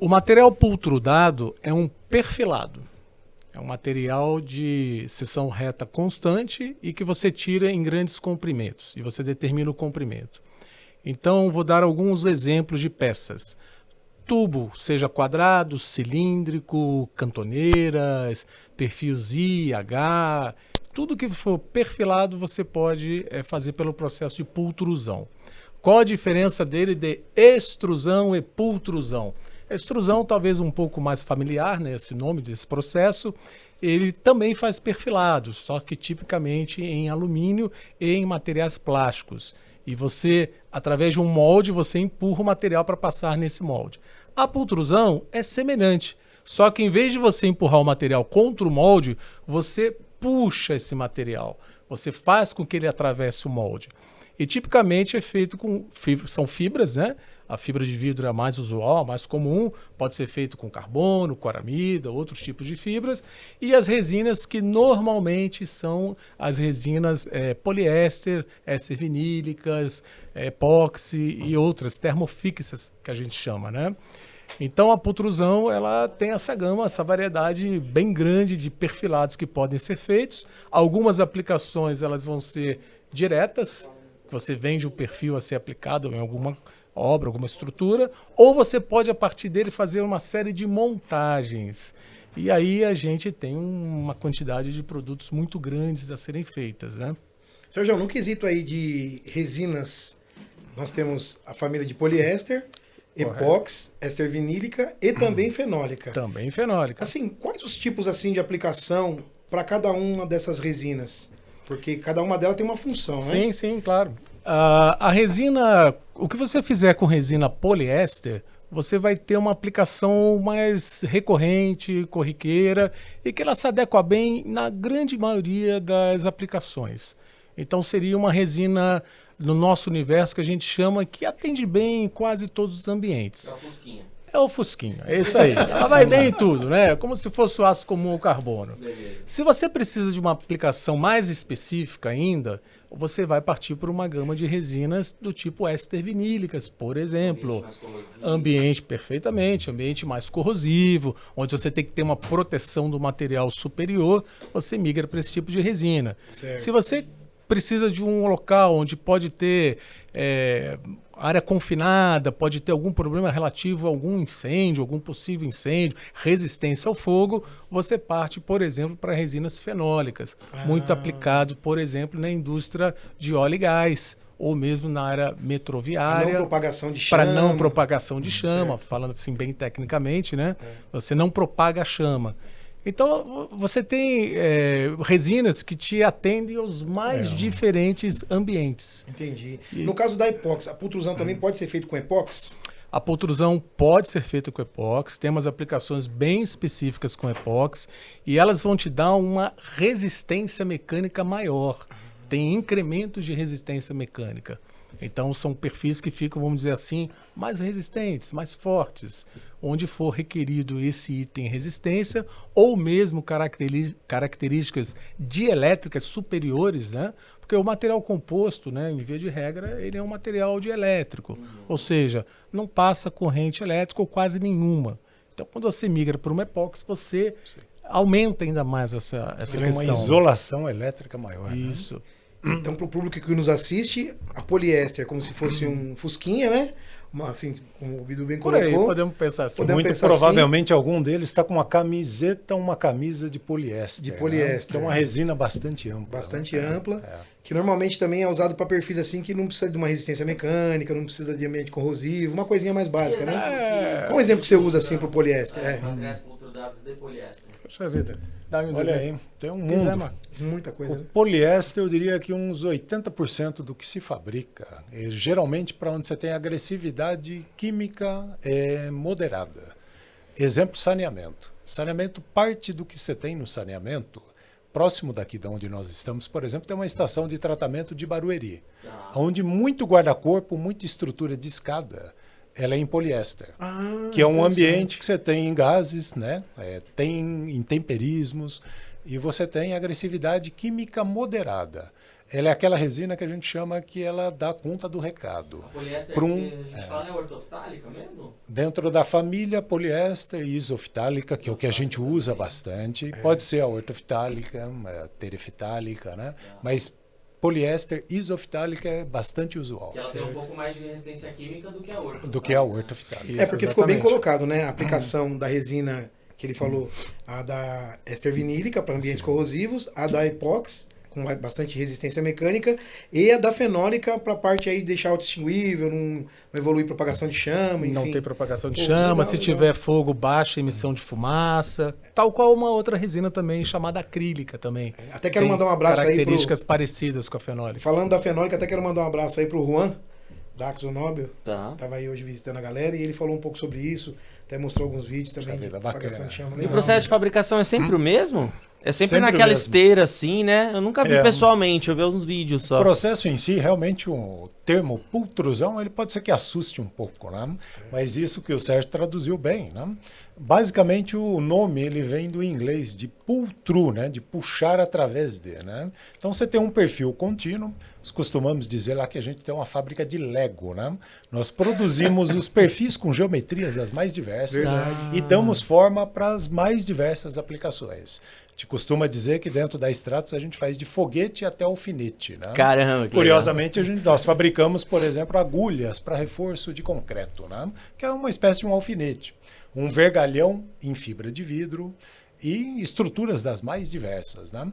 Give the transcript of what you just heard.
O material pultrudado é um perfilado. É um material de seção reta constante e que você tira em grandes comprimentos e você determina o comprimento. Então, vou dar alguns exemplos de peças. Tubo, seja quadrado, cilíndrico, cantoneiras, perfis I, H, tudo que for perfilado você pode fazer pelo processo de pultrusão. Qual a diferença dele de extrusão e pultrusão? Extrusão, talvez um pouco mais familiar, né, esse nome desse processo, ele também faz perfilados, só que tipicamente em alumínio e em materiais plásticos. E você, através de um molde, você empurra o material para passar nesse molde. A pultrusão é semelhante, só que em vez de você empurrar o material contra o molde, você puxa esse material, você faz com que ele atravesse o molde. E tipicamente é feito com são fibras, né? A fibra de vidro é a mais usual, a mais comum, pode ser feito com carbono, coramida, outros tipos de fibras. E as resinas que normalmente são as resinas poliéster, éster vinílicas, epóxi e outras termofixas que a gente chama, né? Então a pultrusão ela tem essa gama, essa variedade bem grande de perfilados que podem ser feitos. Algumas aplicações elas vão ser diretas, você vende o perfil a ser aplicado em alguma obra, alguma estrutura, ou você pode, a partir dele, fazer uma série de montagens. E aí a gente tem uma quantidade de produtos muito grandes a serem feitas, né? Sérgio, no quesito aí de resinas, nós temos a família de poliéster, epóxi, éster vinílica e também fenólica. Também fenólica. Assim, quais os tipos assim de aplicação para cada uma dessas resinas? Porque cada uma delas tem uma função, né? Sim, sim, claro. A resina, o que você fizer com resina poliéster, você vai ter uma aplicação mais recorrente, corriqueira, e que ela se adequa bem na grande maioria das aplicações. Então seria uma resina no nosso universo que a gente chama que atende bem em quase todos os ambientes. É uma fusquinha. É o fusquinha, é isso aí. Ela vai bem em tudo, né? Como se fosse o aço comum ou carbono. Beleza. Se você precisa de uma aplicação mais específica ainda, você vai partir por uma gama de resinas do tipo éster vinílicas, por exemplo. Ambiente, perfeitamente, ambiente mais corrosivo, onde você tem que ter uma proteção do material superior, você migra para esse tipo de resina. Certo. Se você precisa de um local onde pode ter área confinada, pode ter algum problema relativo a algum incêndio, algum possível incêndio, resistência ao fogo, você parte, por exemplo, para resinas fenólicas, muito aplicado, por exemplo, na indústria de óleo e gás, ou mesmo na área metroviária. Para não propagação de chama. Para não propagação de chama, falando assim bem tecnicamente, né? Você não propaga a chama. Então, você tem resinas que te atendem aos mais diferentes ambientes. Entendi. No caso da epóxi, a pultrusão também pode ser feita com epóxi? A pultrusão pode ser feita com epóxi, tem umas aplicações bem específicas com epóxi e elas vão te dar uma resistência mecânica maior. Tem incremento de resistência mecânica. Então são perfis que ficam, vamos dizer assim, mais resistentes, mais fortes. Onde for requerido esse item resistência ou mesmo características dielétricas superiores, né? Porque o material composto, né, em via de regra, ele é um material dielétrico, ou seja, não passa corrente elétrica ou quase nenhuma. Então, quando você migra para uma epóxi, você aumenta ainda mais essa Tem questão. uma isolação elétrica maior. Isso. Né? Então, para o público que nos assiste, a poliéster é como se fosse um fusquinha, né? Assim, como o Bidu bem Por aí, colocou. podemos pensar assim. Podemos Muito pensar provavelmente algum deles está com uma camiseta, uma camisa de poliéster. De poliéster. Né? Então, uma resina bastante ampla. Bastante né? ampla, que normalmente também é usado para perfis assim que não precisa de uma resistência mecânica, não precisa de ambiente corrosivo, uma coisinha mais básica, né? Qual o exemplo que você usa assim para o poliéster? Materiais pultrudados de poliéster. Puxa vida. Dá uns Olha exemplos. aí, tem um Quiser, mundo. Marco. Muita coisa, né? O poliéster, eu diria que uns 80% do que se fabrica, geralmente para onde você tem agressividade química moderada. Exemplo, saneamento. Saneamento, parte do que você tem no saneamento, próximo daqui de onde nós estamos, por exemplo, tem uma estação de tratamento de Barueri, onde muito guarda-corpo, muita estrutura de escada, ela é em poliéster, que é um ambiente que você tem gases, né? Tem intemperismos, e você tem agressividade química moderada. Ela é aquela resina que a gente chama que ela dá conta do recado. A poliéster Por que a gente fala é ortoftálica mesmo? Dentro da família poliéster e isoftálica, que é o que a gente usa bastante, pode ser a ortoftálica, a tereftálica, né? Mas poliéster isoftálica é bastante usual. Que ela tem um pouco mais de resistência química do que a ortoftálica. Do que a ortoftálica. É porque ficou bem exatamente. colocado, né? A aplicação da resina que ele falou, a da éster vinílica para ambientes Sim. corrosivos, a da epox com bastante resistência mecânica e a da fenólica para a parte aí de deixar autoextinguível, não evoluir propagação de chama, enfim. Não ter propagação de Pô, chama, legal, se legal. tiver fogo, baixa emissão de fumaça, tal qual uma outra resina também chamada acrílica também. Até quero Tem mandar um abraço aí pro... características parecidas com a fenólica. Falando da fenólica, até quero mandar um abraço aí pro Juan, da Axonobel. Tá. Tava aí hoje visitando a galera e ele falou um pouco sobre isso, até mostrou alguns vídeos também Puxa de vida, propagação bacana. de chama. E o Legal. processo de fabricação é sempre o mesmo? É sempre Sempre naquela mesmo. esteira assim, né? Eu nunca vi É. pessoalmente, eu vi uns vídeos O só. processo em si, realmente, o termo pultrusão, ele pode ser que assuste um pouco, né? Mas isso que o Sérgio traduziu bem, né? Basicamente, o nome ele vem do inglês de pull through, né? De puxar através de, né? Então, você tem um perfil contínuo. Nós costumamos dizer lá que a gente tem uma fábrica de Lego, né? Nós produzimos os perfis com geometrias das mais diversas e damos forma para as mais diversas aplicações. A gente costuma dizer que dentro da Stratos a gente faz de foguete até alfinete, né? Caramba, que Curiosamente, nós fabricamos, por exemplo, agulhas para reforço de concreto, né? Que é uma espécie de um alfinete. Um vergalhão em fibra de vidro e estruturas das mais diversas, né?